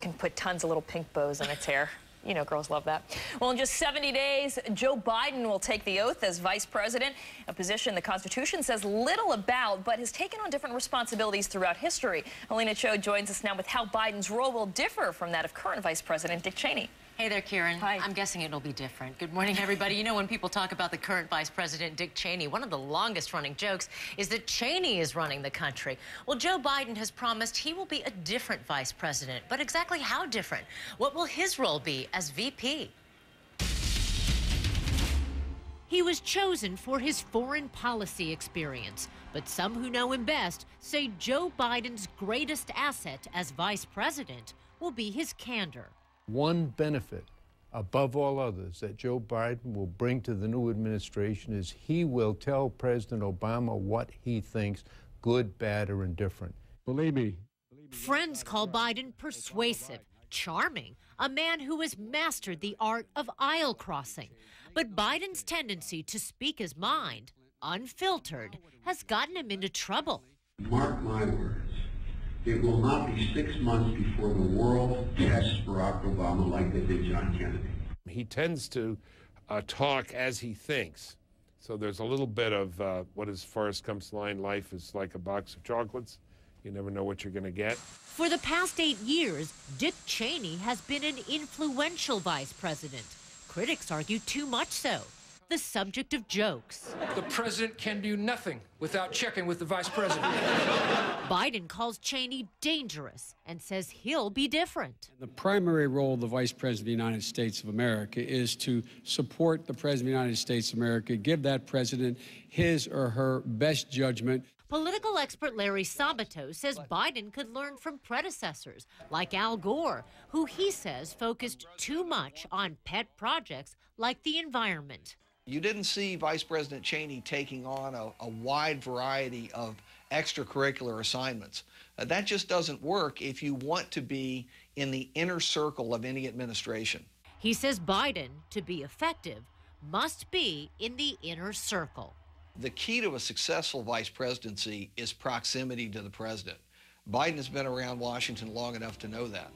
can put tons of little pink bows in its hair. You know, girls love that. Well, in just 70 days, Joe Biden will take the oath as vice president, a position the Constitution says little about, but has taken on different responsibilities throughout history. Alina Cho joins us now with how Biden's role will differ from that of current Vice President Dick Cheney. Hey there, Kieran. Hi. I'm guessing it'll be different. Good morning, everybody. You know, when people talk about the current Vice President, Dick Cheney, one of the longest-running jokes is that Cheney is running the country. Well, Joe Biden has promised he will be a different Vice President. But exactly how different? What will his role be as VP? He was chosen for his foreign policy experience, but some who know him best say Joe Biden's greatest asset as vice president will be his candor. One benefit above all others that Joe Biden will bring to the new administration is he will tell President Obama what he thinks, good, bad, or indifferent. Believe me. Friends call Biden persuasive, charming, a man who has mastered the art of aisle crossing. But Biden's tendency to speak his mind, unfiltered, has gotten him into trouble. Mark my words. It will not be 6 months before the world tests Barack Obama like they did John Kennedy. He tends to talk as he thinks. So there's a little bit of what is Forrest Gump's line, life is like a box of chocolates. You never know what you're going to get. For the past 8 years, Dick Cheney has been an influential vice president. Critics argue too much so. The subject of jokes. The president can do nothing without checking with the vice president. Biden calls Cheney dangerous and says he'll be different. The primary role of the Vice President of the United States of America is to support the President of the United States of America, give that president his or her best judgment. Political expert Larry Sabato says Biden could learn from predecessors like Al Gore, who he says focused too much on pet projects like the environment. You didn't see Vice President Cheney taking on a wide variety of extracurricular assignments. That just doesn't work if you want to be in the inner circle of any administration. He says Biden, to be effective, must be in the inner circle. The key to a successful vice presidency is proximity to the president. Biden has been around Washington long enough to know that.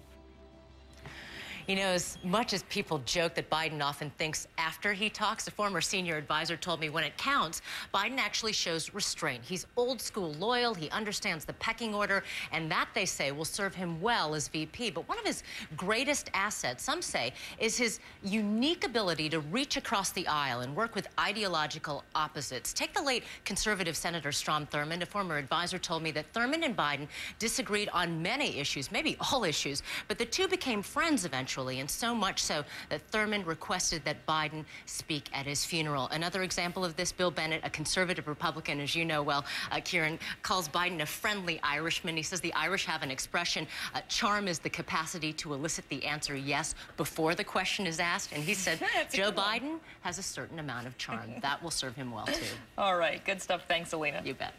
You know, as much as people joke that Biden often thinks after he talks, a former senior advisor told me when it counts, Biden actually shows restraint. He's old school loyal, he understands the pecking order, and that, they say, will serve him well as VP. But one of his greatest assets, some say, is his unique ability to reach across the aisle and work with ideological opposites. Take the late conservative Senator Strom Thurmond. A former advisor told me that Thurmond and Biden disagreed on many issues, maybe all issues, but the two became friends eventually. And so much so that Thurmond requested that Biden speak at his funeral. Another example of this, Bill Bennett, a conservative Republican, as you know well, Kieran, calls Biden a friendly Irishman. He says the Irish have an expression, charm is the capacity to elicit the answer yes before the question is asked. And he said Joe Biden has a certain amount of charm. That will serve him well, too. All right, good stuff. Thanks, Alina. You bet.